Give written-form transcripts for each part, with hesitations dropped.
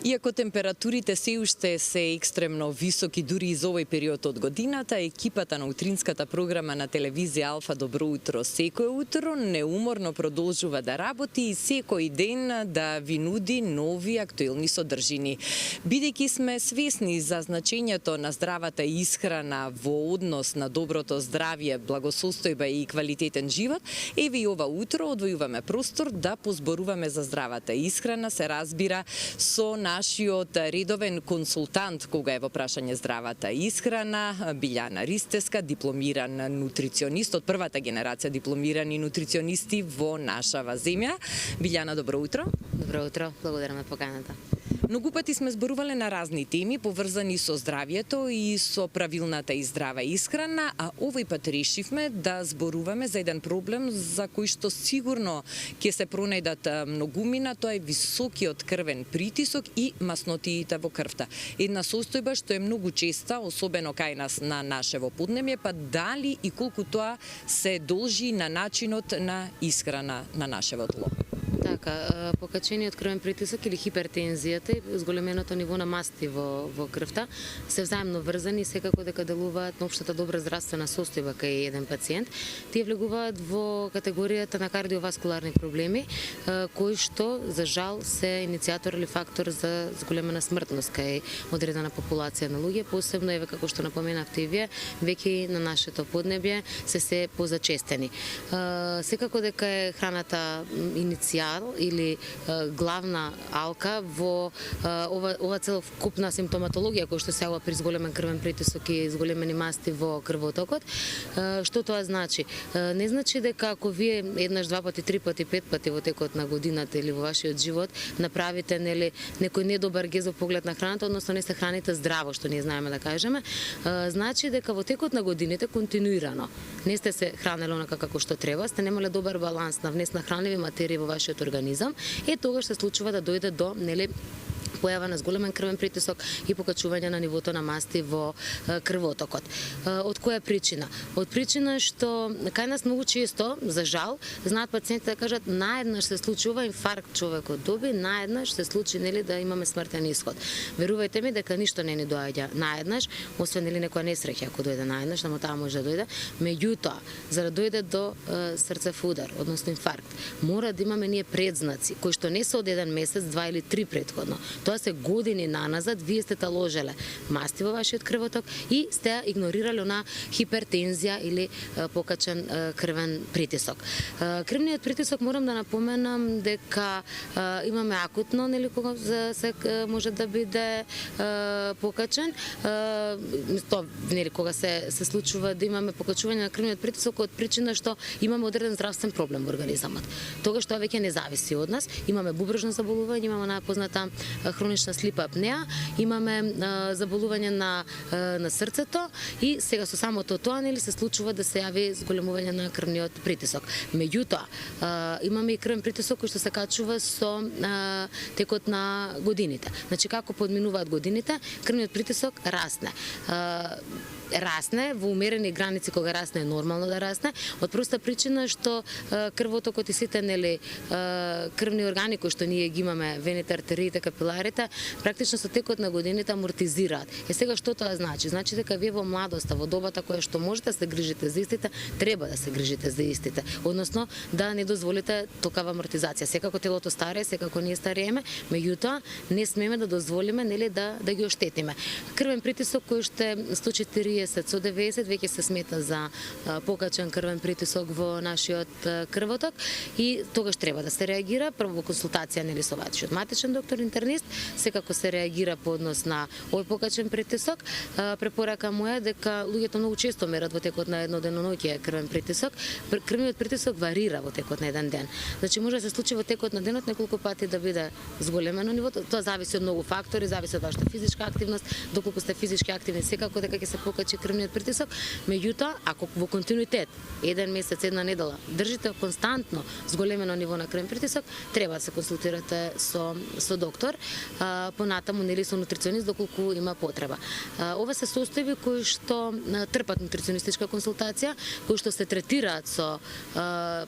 Иако температурите се уште се екстремно високи дури и за овој период од годината, екипата на утринската програма на телевизија Алфа Добро утро секое утро неуморно продолжува да работи и секој ден да ви нуди нови актуелни содржини. Бидејќи сме свесни за значењето на здравата исхрана во однос на доброто здравје, благосостојба и квалитетен живот, еве и ова утро одвојуваме простор да позборуваме за здравата исхрана, се разбира со нашиот редовен консултант кога е во прашање здравата исхрана, Билјана Ристеска, дипломиран нутриционист од првата генерација дипломирани нутриционисти во нашава земја. Билјана, добро утро. Добро утро, благодарам на поканата. Многу пати сме зборувале на разни теми поврзани со здравјето и со правилната и здрава исхрана, а овој пат решивме да зборуваме за еден проблем за кој што сигурно ќе се пронајдат многумина, тоа е високиот крвен притисок и маснотиите во крвта. Една состојба што е многу честа, особено кај нас на нашево поднебје, па дали и колку тоа се должи на начинот на исхрана на нашево тло. Така, покачениот крвен притисок или хипертензијата и зголеменото ниво на масти во крвта се взаемно врзани и секако дека делуваат на општата добра здравствена состојба кај еден пациент. Тие влегуваат во категоријата на кардиоваскуларни проблеми, кои што за жал се иницијатор или фактор за зголемена смртност кај одредена популација на луѓе, посебно еве како што напоменавте и вие, веќе на нашето поднебје се позачестени. Секако дека е храната иницијал или главна алка во ова целокупна симптоматологија која што се јавува при зголемен крвен притисок и зголемени масти во крвотокот. Што тоа значи? Не значи дека ако вие еднаш, два пати, три пати, пет пати во текот на годината или во вашиот живот направите некој недобар гезов поглед на храната, односно не се храните здраво, што ние знаеме да кажеме, значи дека во текот на годините континуирано не сте се хранеле онака како што треба, сте немале добар баланс на внес на хранливи материи во вашиот организам, тогаш се случува да дојде до појава на зголемен крвен притисок и покачување на нивото на масти во крвотокот. Од која причина? Од причина што кај нас многу често, за жал, знаат пациентите да кажат наеднаш се случува инфаркт човекот доби, наеднаш се случи да имаме смртен исход. Верувајте ми дека ништо не ни доаѓа наеднаш, освен некоја несреќа ако дојде наеднаш, само таа може да дојде. Меѓутоа, за да дојде до срцев удар, односно инфаркт, мора да имаме ние предзнаци кои што не се од еден месец, два или три претходно. Тоа се години наназад, вие сте таложеле масти во вашиот крвоток и сте игнорирале на хипертензија или покачен крвен притисок. Крвниот притисок морам да напоменам дека имаме акутно, кога може да биде покачен. Тоа кога се случува да имаме покачување на крвниот притисок од причина што имаме одреден здравствен проблем во организамот. Тогаш тоа веќе не зависи од нас. Имаме бубрежно заболување, имаме напозната хронична слипа апнеа, имаме заболување на срцето и сега со самото тоа се случува да се јави зголемување на крвниот притисок. Меѓутоа, имаме и крвен притисок кој што се качува со текот на годините. Значи како подминуваат годините, крвниот притисок расне во умерени граници, кога расне е нормално да расне, од проста причина што крвотокот и сите крвни органи кои што ние ги имаме, вените, артериите, капиларите, практично со текот на годините амортизираат. Сега што тоа значи? Значи дека вие во младоста, во добата која што можете да се грижите за истите, треба да се грижите за истите. Односно да не дозволите такава амортизација. Секако телото старее, секако ние старееме, меѓутоа не смееме да дозволиме да ги оштетиме. Крвен притисок кој што е 140 со 90 веќе се смета за покачен крвен притисок во нашиот крвоток и тогаш треба да се реагира прво во консултација со вашиот матичен доктор интернист, секако се реагира по однос на овој покачен притисок. Препорака моја е дека луѓето многу често мерат во текот на едно деноноќе крвен притисок. Крвниот притисок варира во текот на еден ден. Значи може да се случи во текот на денот неколку пати да биде зголемено нивото. Тоа зависи од многу фактори, зависи од вашата физичка активност, доколку сте физички активни, секако дека ќе се покачи крвниот притисок. Меѓутоа, ако во континуитет, еден месец, една недела, држите константно зголемено ниво на крвен притисок, треба да се консултирате со доктор, понатаму со нутриционист доколку има потреба. Ова се состојби кои што трпат нутриционистичка консултација, кои што се третираат со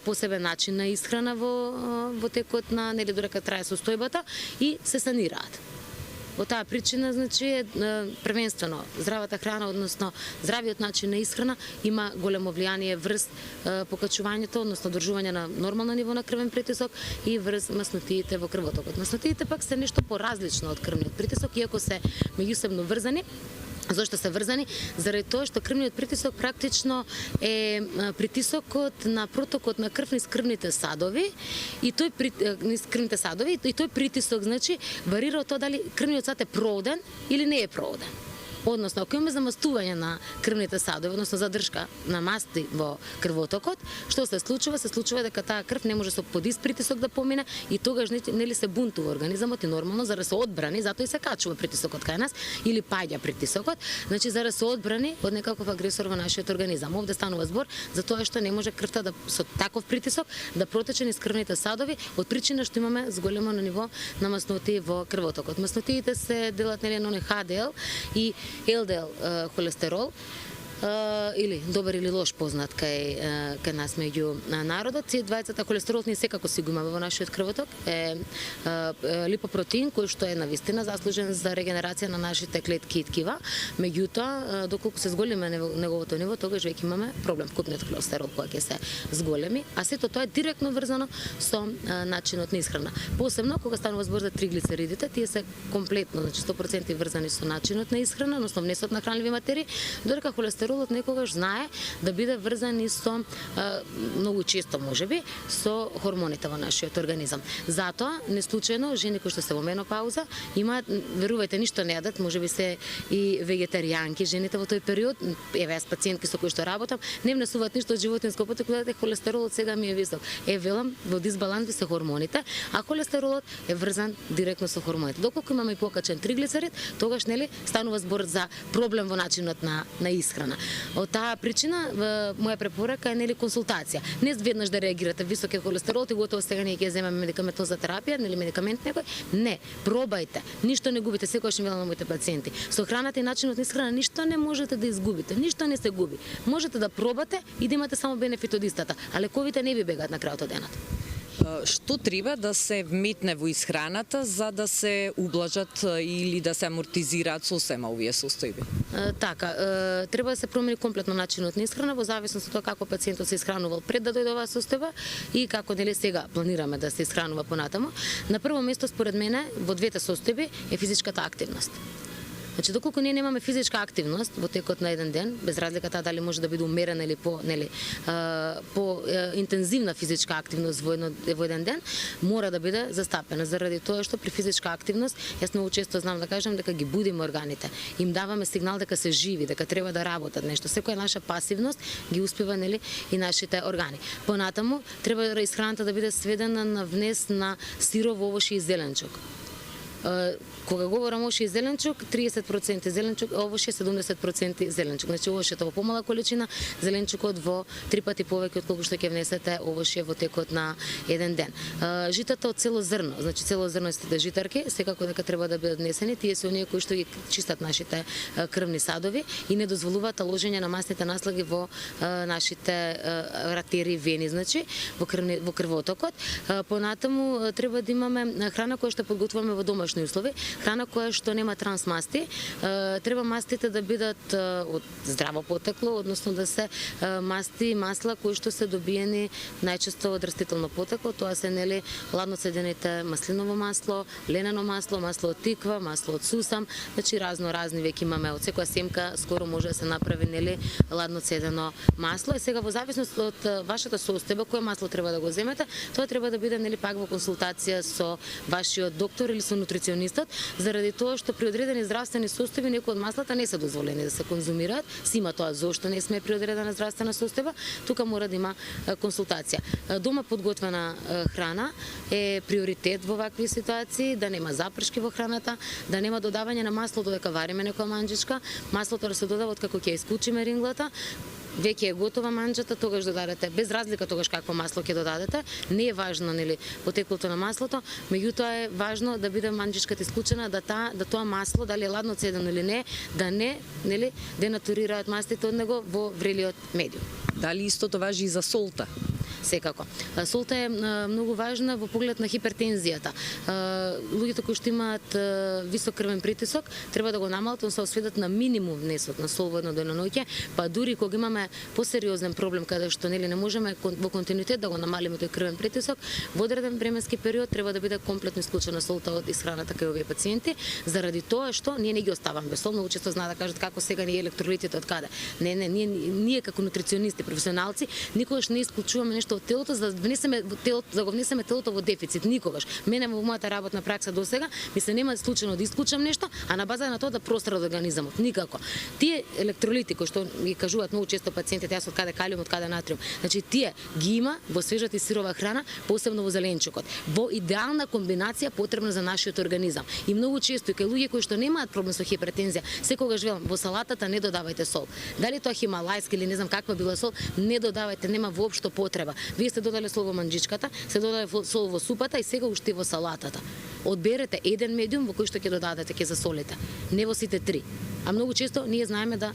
посебен начин на исхрана во текот на додека трае состојбата и се санираат. Од таа причина, значи, е првенствено здравата храна, односно здравиот начин на исхрана има големо влијание врз покачувањето, односно одржување на нормално ниво на крвен притисок и врз маснотиите во крвотокот. Маснотиите пак се нешто поразлично од крвниот притисок, иако се меѓусебно врзани. Зошто се врзани? Заради тоа што крвниот притисок практично е притисокот на протокот на крв низ крвните садови и тој притисок, значи, варира од тоа дали крвниот сад е проводен или не е проводен. Односно, ако имаме замастување на крвните садови, односно задршка на масти во крвотокот, што се случува? Се случува дека таа крв не може со подист притисок да помине и тогаш нели се бунтува организмот и нормално за да се одбрани, затоа и се качува притисокот кај нас или паѓа притисокот, значи за да се одбрани од некаков агресор во нашиот организам. Овде станува збор за тоа што не може крвта да со таков притисок да протече низ крвните садови од причина што имаме зголемо на ниво на маснотии во крвотокот. Маснотиите се делат нели на ХДЛ и ЛДЛ холестерол, или добар или лош познат кај нас меѓу народот. Тие двајцата холестеролот не секако си го имаме во нашиот крвоток, е липопротеин кој што е навистина заслужен за регенерација на нашите клетки и ткива. Меѓутоа, доколку се зголеме неговото ниво, тогаш веќе имаме проблем вкупниот холестерол кој ќе се зголеми, а сето тоа е директно врзано со начинот на исхрана. Посебно кога станува збор за триглицеридите, тие се комплетно, значи 100% врзани со начинот на исхрана, односно внесот на хранливи материи, додека холестерол некогаш знае да биде врзан и со многу често можеби со хормоните во нашиот организам. Затоа не случајно жени кои што се во менопауза имаат, верувајте, ништо не јадат, можеби се и вегетаријанки жените во тој период, еве јас пациентки со кои што работам, не внесуваат ништо од животинско потекло, холестеролот сега ми е висок. Велам, во дисбаланс се хормоните, а холестеролот е врзан директно со хормоните. Доколку имаме покачен триглицерид, тогаш нели станува збор за проблем во начинот на исхрана. Од таа причина моја препорака е нели консултација. Не веднаш да реагирате висок е холестерол и готово сега ние ќе земеме медикаментозна терапија, нели медикамент некој. Не, пробајте. Ништо не губите, секогаш велам на моите пациенти. Со храната и начинот на исхрана ништо не можете да изгубите, ништо не се губи. Можете да пробате и да имате само бенефит од истата, а лековите не ви бегаат на крајот од денот. Што треба да се вметне во исхраната за да се ублажат или да се амортизираат сосема овие состојби? Така, треба да се промени комплетно начинот на исхрана во зависност од тоа како пациентот се исхранувал пред да дојде оваа состојба и како нели сега планираме да се исхранува понатаму. На прво место според мене во двете состојби е физичката активност. Значи, доколку ние немаме физичка активност во текот на еден ден, без разлика таа дали може да биде умерена или по интензивна физичка активност во еден ден, мора да биде застапена заради тоа што при физичка активност јас многу често знам да кажам дека ги будиме органите, им даваме сигнал дека се живи, дека треба да работат нешто. Секоја наша пасивност ги успива нели и нашите органи. Понатаму треба исхраната да биде сведена на внес на сиров, овошје и зеленчук. Кога говорам овошје и зеленчук, 30% зеленчук, овошје 70% зеленчук. Значи овошјето во помала количина, зеленчукот во 3 пати повеќе отколку што ќе внесете овошје во текот на еден ден. Житата од цело зрно, значи целозрнестите житарки, секако дека треба да бидат внесени, тие се оние кои што ги чистат нашите крвни садови и не дозволуваат ложење на масните наслаги во нашите артерии, вени, значи во крвотокот. Понатаму треба да имаме храна која што подготвуваме во домашни услови, храна која што нема трансмасти. Треба мастите да бидат од здраво потекло, односно да се масти и масла кои што се добиени најчесто од растително потекло. Тоа се нели ладноцедените маслиново масло, ленено масло, масло од тиква, масло од сусам, значи разни веќе имаме од секоја семка скоро може да се направи нели ладноцедено масло. И сега во зависност од вашата состојба кој масло треба да го земете, тоа треба да биде нели пак во консултација со вашиот доктор или со нутриционистот, заради тоа што при одредени здравствени состојби некои од маслата не се дозволени да се конзумираат. Си има тоа зошто не сме при одредена здравствена состојба, тука мора да има консултација. Дома подготвена храна е приоритет во вакви ситуации, да нема запршки во храната, да нема додавање на масло додека вариме некоја манџичка, маслото да се додава откако ќе исклучиме ринглата. Веќе е готова манџата, тогаш додадете, без разлика тогаш какво масло ќе додадете. Не е важно нели потеклото на маслото, меѓутоа е важно да биде манџичката исклучена, да тоа масло дали е ладноцедено или не, да не нели денатурираат мастите од него во врелиот медиум. Дали истото важи и за солта? секако. Солта е многу важна во поглед на хипертензијата. Луѓето кои што имаат висок крвен притисок треба да го намалат, се осведат на минимум внесот на сол во едно деноноќе, па дури кога имаме посериозен проблем каде што нели не можеме во континуитет да го намалиме тој крвен притисок, во одреден временски период треба да биде комплетно исклучена солта од исхраната кај овие пациенти, заради тоа што ние не ги оставаме без сол. Многу често знаат да кажат како сега ни електролитите од каде. Не, ние како нутриционисти, професионалци, никогаш не исклучуваме нешто од телото за да внесеме во телото, за да го внесеме телото во дефицит, никогаш. Мене во мојата работна пракса досега ми се нема случајно да исклучам нешто, а на база на тоа да простра од организмот. Никако. Тие електролити кои што ги кажуваат многу често пациентите, јас од каде калиум, од каде натриум. Значи тие ги има во свежата и сирова храна, посебно во зеленчукот. Во идеална комбинација потребна за нашиот организам. И многу често и кај луѓе кои што немаат проблем со хипертензија, секогаш велам во салатата не додавајте сол. Дали тоа хималајски или не знам каква била сол, не додавајте, нема воопшто потреба. Вие сте додале сол во манџичката, се додале сол во супата и сега уште во салатата. Одберете еден медиум во кој што ќе додадете, ќе засолите. Не во сите три. А многу често ние знаеме да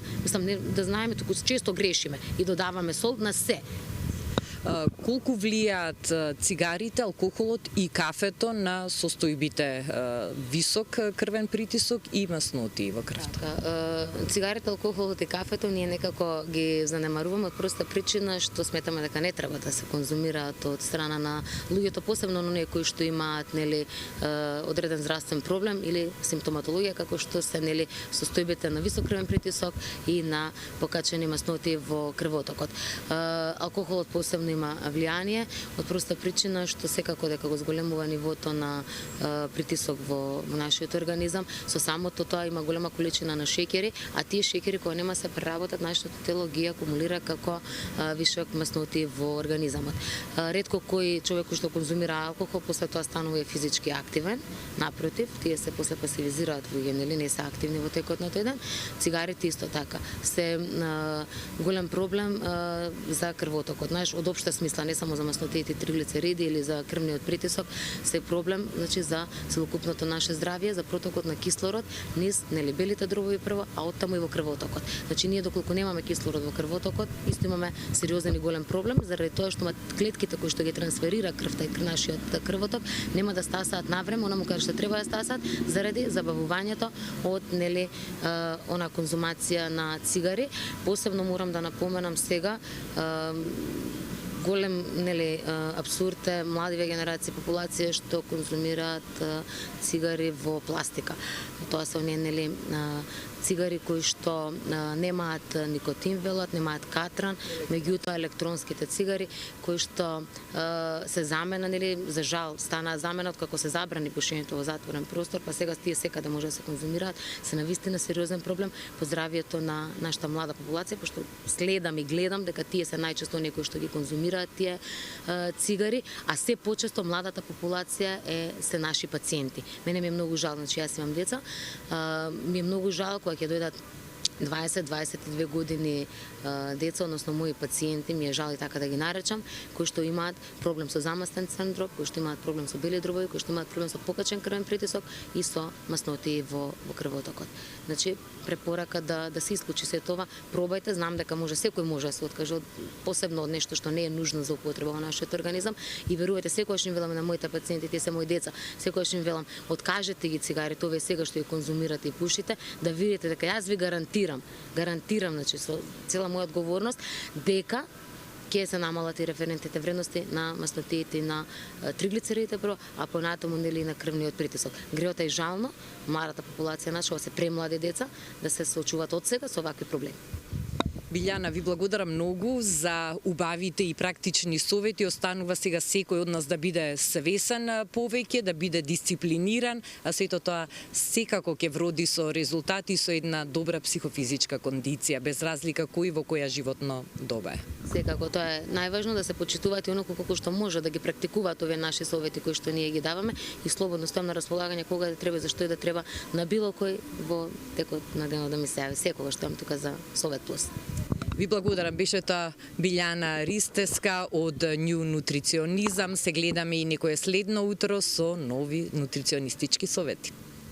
знаеме, туку често грешиме и додаваме сол на се. Колку влијаат цигарите, алкохолот и кафето на состојбите висок крвен притисок и маснотии во крвта? Цигарите, алкохолот и кафето ние некако ги занемаруваме од проста причина што сметаме дека не треба да се конзумираат од страна на луѓето, посебно оние кои што имаат нели одреден здравствен проблем или симптоматологија како што се нели состојбите на висок крвен притисок и на покачени маснотии во крвотокот. Алкохолот посебно има влијание од проста причина што секако дека го зголемува нивото на притисок во нашиот организам. Со самото тоа има голема количина на шеќери, а тие шеќери кои нема се преработат, нашето тело ги акумулира како вишок маснотии во организамот. Ретко кој човек кој што конзумира алкохол после тоа станува физички активен, напротив, тие се после пасивизираат во нели не се активни во текот на тој ден. Цигарите исто така се голем проблем за крвотокот. Знаеш, од општа смисла, не само за маснотиите, триглицериди или за крвниот притисок, се проблем значи за целокупното наше здравје, за протокот на кислород низ нели белите дробови прво, а оттаму и во крвотокот. Значи ние доколку немаме кислород во крвотокот, исто имаме сериозен и голем проблем заради тоа што клетките кои што ги трансферира крвта и нашиот крвоток нема да стасаат навреме, онаму каде што треба да стасаат заради забавувањето од нели она конзумација на цигари. Посебно морам да напоменам сега голем нели апсурд е младиве генерации популација што конзумираат цигари во пластика. Тоа се оние нели цигари кои што немаат никотин велат, немаат катран, меѓутоа електронските цигари кои што се замена нели за жал стана замена откако се забрани пушењето во затворен простор, па сега тие секаде може да се конзумираат, се навистина сериозен проблем по здравието на нашата млада популација, пошто следам и гледам дека тие се најчесто оние кои што ги конзумираат тие цигари, а се почесто младата популација се наши пациенти. Мене ми е многу жал, значи јас имам деца, ми е многу жал кога ќе дојдат 20-22 години деца, односно мои пациенти, ми е жал и така да ги наречам, кои што имаат проблем со замастен синдром, кои што имаат проблем со бели дробови, кои што имаат проблем со покачен крвен притисок и со маснотии во крвотокот. Значи препорака да се исклучи се тоа, пробајте, знам дека секој може да се откаже посебно од нешто што не е нужно за употреба во нашиот организам и верувате, секогаш им велам на моите пациенти, тие се мои деца, секогаш им велам, откажете ги цигарите, овие сега што ги конзумирате и пушите, да видите дека јас ви гарантирам, значи со цела моја одговорност дека ќе се намалат и референтните вредности на маснотиите и на триглицеридите прво, а понатаму нели на крвниот притисок. Греот е жално младата популација наша, се премлади деца, да се соочуваат од сега со вакви проблеми. Билјана, ви благодарам многу за убавите и практични совети. Останува сега секој од нас да биде свесен повеќе, да биде дисциплиниран, а сето тоа секако ќе вроди со резултати, со една добра психофизичка кондиција, без разлика кој во која животно доба е. Секако тоа е најважно, да се почитуваат и оноко колку што може да ги практикуваат овие наши совети кои што ние ги даваме и слободно стојам на располагање кога да треба, зашто и да треба на било кој во текот на денот да ми се јави. Секогаш стојам тука за Совет Плюс. Ви благодарам, беше тоа Билјана Ристеска од New Nutricionizam. Се гледаме и некое следно утро со нови нутриционистички совети.